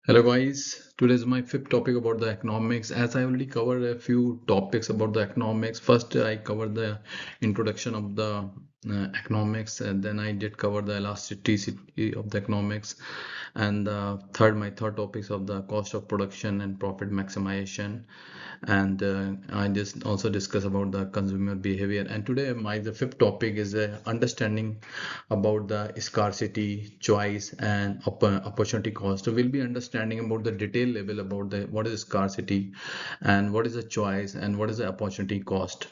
Hello guys, today is my fifth topic about the economics. As I already covered a few topics about the economics. First, I covered the introduction of the economics, and then I did cover the elasticity of the economics, and my third topics of the cost of production and profit maximization, and I just also discuss about the consumer behavior. And today, the fifth topic is understanding about the scarcity, choice, and opportunity cost. So we'll be understanding about the detail level about the what is scarcity, and what is the choice, and what is the opportunity cost,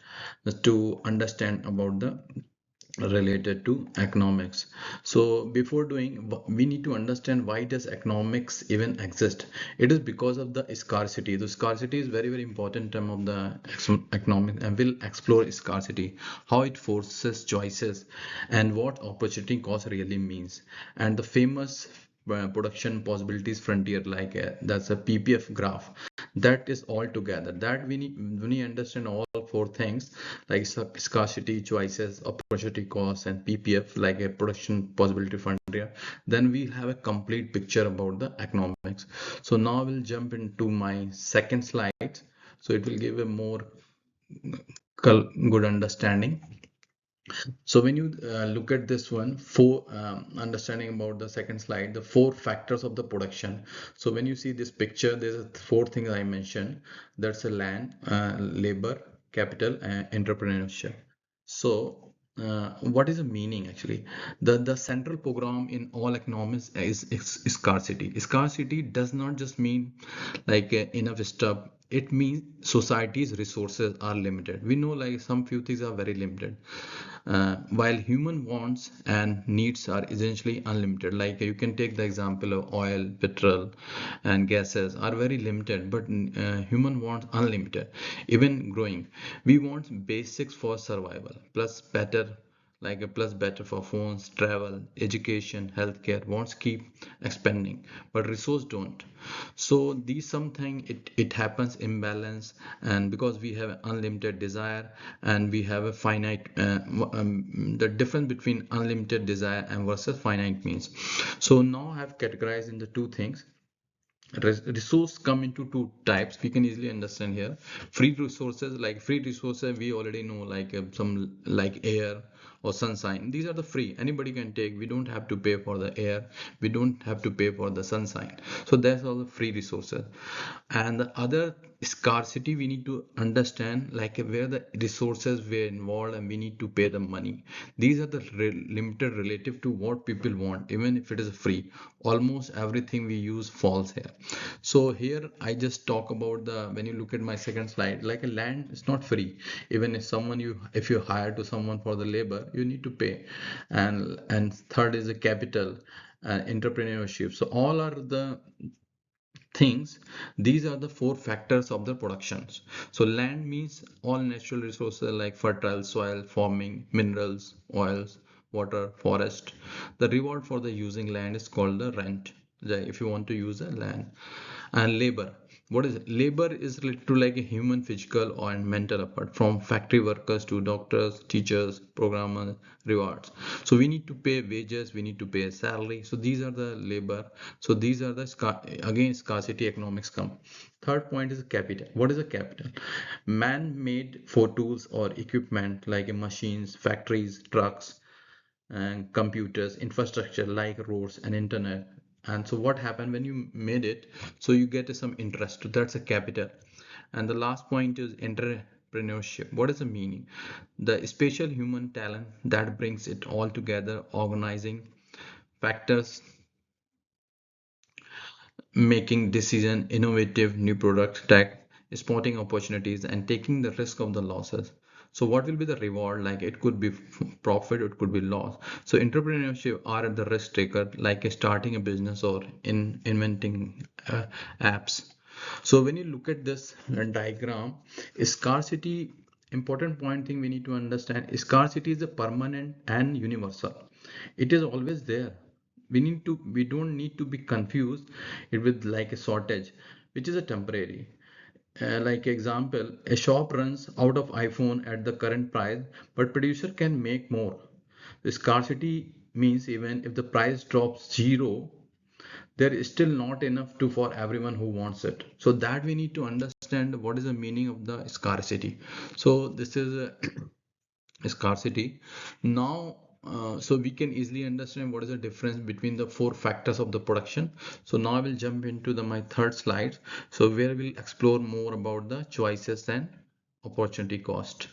to understand about the related to economics. So before doing, we need to understand why does economics even exist. It is because of the scarcity. The scarcity is very important term of the economic, and we'll explore scarcity, how it forces choices, and what opportunity cost really means. And the famous production possibilities frontier, like that's a ppf graph, that is all together that we need. When we understand all four things, like scarcity, choices, opportunity cost, and ppf, like a production possibility frontier, then we have a complete picture about the economics. So now we'll jump into my second slide, so it will give a more good understanding. So when you look at this one, four understanding about the second slide, the four factors of the production. So when you see this picture, there's four things I mentioned. That's a land, labor, capital, and entrepreneurship. So what is the meaning actually? The central program in all economics is scarcity. Scarcity does not just mean like enough stuff. It means society's resources are limited. We know like some few things are very limited, while human wants and needs are essentially unlimited. Like you can take the example of oil, petrol, and gases are very limited, but human wants unlimited, even growing. We want basics for survival plus better, like a plus better for phones, travel, education, healthcare. Wants keep expanding, but resource don't. So these something, it happens imbalance, and because we have unlimited desire and we have a finite the difference between unlimited desire and versus finite means. So now I have categorized into two things. Resource come into two types, we can easily understand here. Free resources, like free resources we already know, like some like air or sunshine. These are the free, anybody can take. We don't have to pay for the air, we don't have to pay for the sunshine. So that's all the free resources. And the other scarcity, we need to understand like where the resources were involved and we need to pay the money. These are the limited relative to what people want. Even if it is free, almost everything we use falls here. So here I just talk about the, when you look at my second slide, like a land is not free. Even if someone, if you hire to someone for the labor, you need to pay. And third is the capital, entrepreneurship. So all are the things. These are the four factors of the productions. So land means all natural resources like fertile soil, farming, minerals, oils, water, forest. The reward for the using land is called the rent, if you want to use the land. And labor, what is it? Labor is related to like a human physical or mental effort, from factory workers to doctors, teachers, programmers, rewards. So we need to pay wages, we need to pay a salary. So these are the labor. So these are the again scarcity economics come. Third point is capital. What is a capital? Man made for tools or equipment like machines, factories, trucks, and computers, infrastructure like roads and internet. And so what happened when you made it? So you get some interest. That's a capital. And the last point is entrepreneurship. What is the meaning? The special human talent that brings it all together, organizing factors, making decision, innovative new products, tech, spotting opportunities, and taking the risk of the losses. So what will be the reward? Like it could be profit, it could be loss. So entrepreneurship are the risk taker, like starting a business or in inventing apps. So when you look at this diagram, scarcity, important point thing we need to understand, scarcity is a permanent and universal. It is always there. We don't need to be confused it with like a shortage, which is a temporary. Like example, a shop runs out of iPhone at the current price, but producer can make more. The scarcity means even if the price drops zero, there is still not enough to for everyone who wants it. So that we need to understand what is the meaning of the scarcity. So this is a scarcity. Now so we can easily understand what is the difference between the four factors of the production. So now I will jump into the my third slide, so where we'll explore more about the choices and opportunity cost.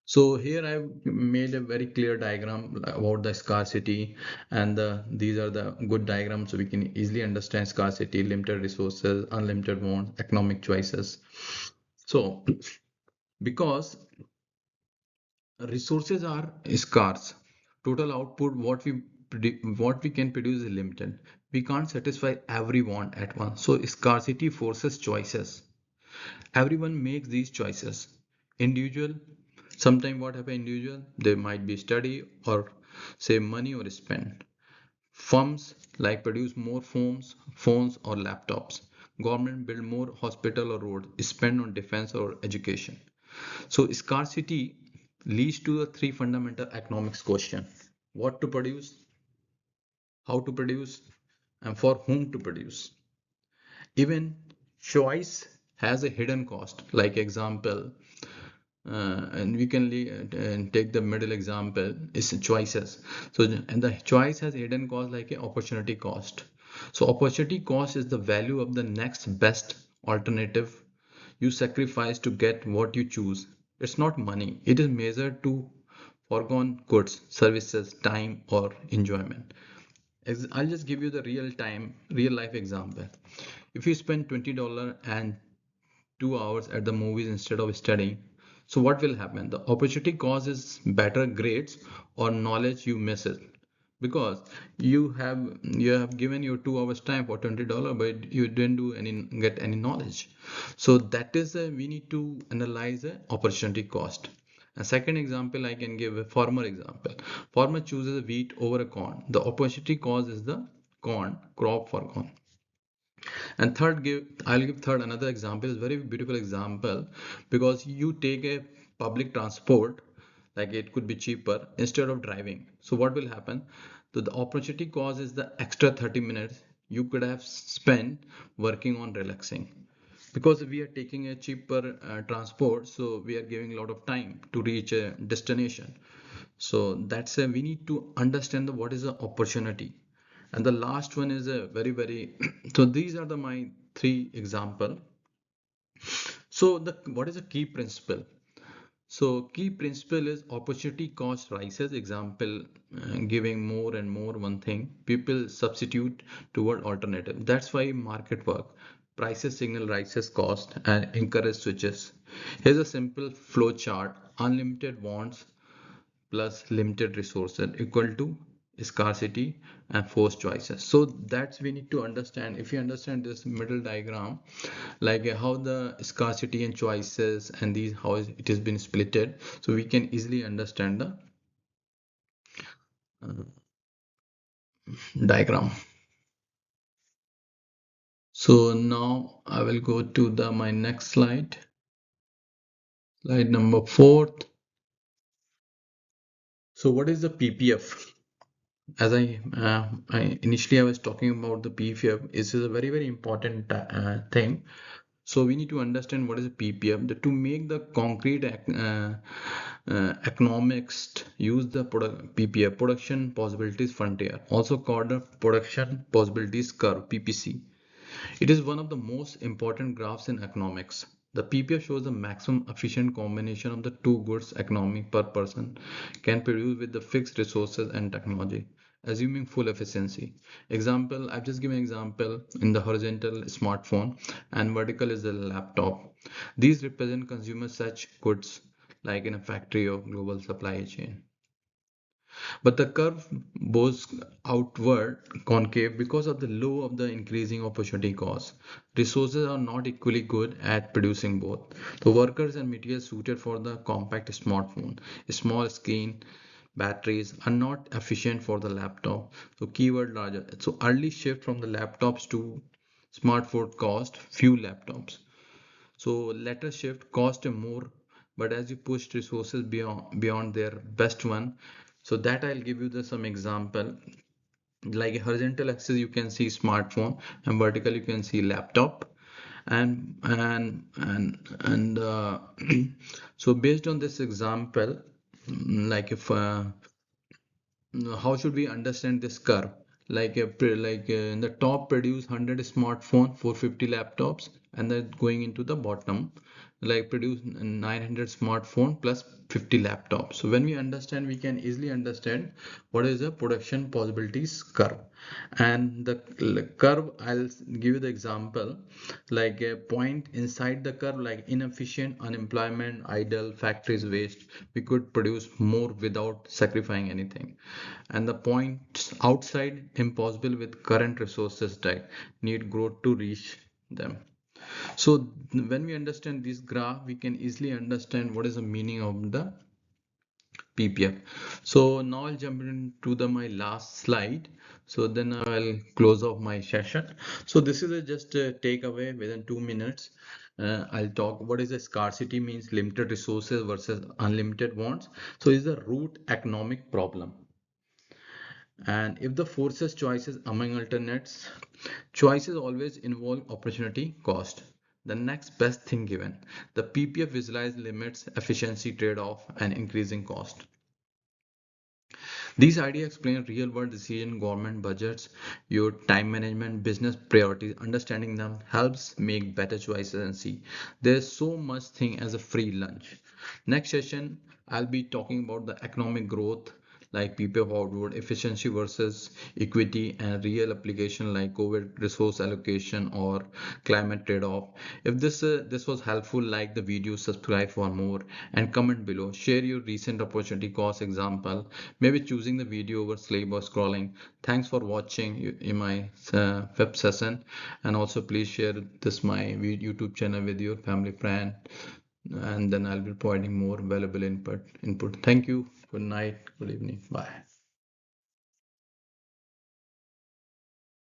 So here I've made a very clear diagram about the scarcity, and these are the good diagrams, so we can easily understand scarcity, limited resources, unlimited wants, economic choices. So because resources are scarce, total output what we can produce is limited. We can't satisfy every want at once. So scarcity forces choices. Everyone makes these choices. Individual, sometimes what happen individual, they might be study or save money or spend. Firms like produce more phones or laptops. Government build more hospital or road, spend on defense or education. So scarcity leads to the three fundamental economics question: what to produce, how to produce, and for whom to produce. Even choice has a hidden cost. Like example, and we can take the middle example is choices. So and the choice has hidden cost like a opportunity cost. So opportunity cost is the value of the next best alternative you sacrifice to get what you choose. It's not money, it is measured to foregone goods, services, time, or enjoyment. I'll just give you the real life example. If you spend $20 and 2 hours at the movies instead of studying, so what will happen? The opportunity cost is better grades or knowledge you miss it, because you have given your 2 hours time for $20, but you didn't do any get any knowledge. So that is we need to analyze the opportunity cost. A second example I can give, a farmer example. Farmer chooses wheat over a corn. The opportunity cost is the corn crop for corn. And I'll give third another example, is very beautiful example, because you take a public transport, like it could be cheaper instead of driving. So what will happen? So the opportunity cost is the extra 30 minutes you could have spent working on relaxing. Because we are taking a cheaper transport, so we are giving a lot of time to reach a destination. So that's a we need to understand the what is the opportunity. And the last one is a very so these are the my three example. So the what is the key principle? So key principle is opportunity cost rises. Example, giving more and more one thing, people substitute toward alternative. That's why market work. Prices signal rises cost and encourage switches. Here's a simple flow chart. Unlimited wants plus limited resources equal to scarcity and forced choices. So that's we need to understand. If you understand this middle diagram, like how the scarcity and choices and these how it has been splitted, so we can easily understand the uh, diagram. So now I will go to the my next slide, slide number 4. So what is the PPF? As I initially I was talking about the PPF. This is a very important thing. So we need to understand what is a PPF. To make the concrete economics use the PPF, production possibilities frontier, also called the production possibilities curve. It is one of the most important graphs in economics. The PPF shows the maximum efficient combination of the two goods economy per person can produce with the fixed resources and technology, assuming full efficiency. Example, I've just given an example in the horizontal smartphone and vertical is the laptop. These represent consumer such goods like in a factory or global supply chain. But the curve goes outward concave because of the low of the increasing opportunity cost. Resources are not equally good at producing both. The workers and materials suited for the compact smartphone, small screen, batteries are not efficient for the laptop. So keyword larger. So early shift from the laptops to smartphone cost few laptops. So later shift cost more, but as you push resources beyond their best one. So that I'll give you some example. Like a horizontal axis you can see smartphone, and vertical you can see laptop. And so based on this example, like if how should we understand this curve? Like in the top produce 100 smartphone, 450 laptops, and then going into the bottom, like produce 900 smartphone plus 50 laptops. So when we understand, we can easily understand what is the production possibilities curve. And the curve, I'll give you the example, like a point inside the curve, like inefficient, unemployment, idle, factories waste, we could produce more without sacrificing anything. And the points outside, impossible with current resources, that need growth to reach them. So when we understand this graph, we can easily understand what is the meaning of the PPF. So now I'll jump into the my last slide. So then I'll close off my session. So this is just a takeaway within 2 minutes. I'll talk what is a scarcity means, limited resources versus unlimited wants. So is the root economic problem. And if the forces choices among alternates, choices always involve opportunity cost. The next best thing given. The PPF visualize limits, efficiency trade-off, and increasing cost. These ideas explain real world decision, government budgets, your time management, business priorities. Understanding them helps make better choices and see. There's so much thing as a free lunch. Next session, I'll be talking about the economic growth, like PPF outward, efficiency versus equity, and real application like COVID resource allocation or climate trade-off. If this was helpful, like the video, subscribe for more, and comment below. Share your recent opportunity cost example, maybe choosing the video over sleep or scrolling. Thanks for watching in my web session, and also please share this my YouTube channel with your family friend, and then I'll be providing more valuable input. Thank you. Good night. Good evening. Bye.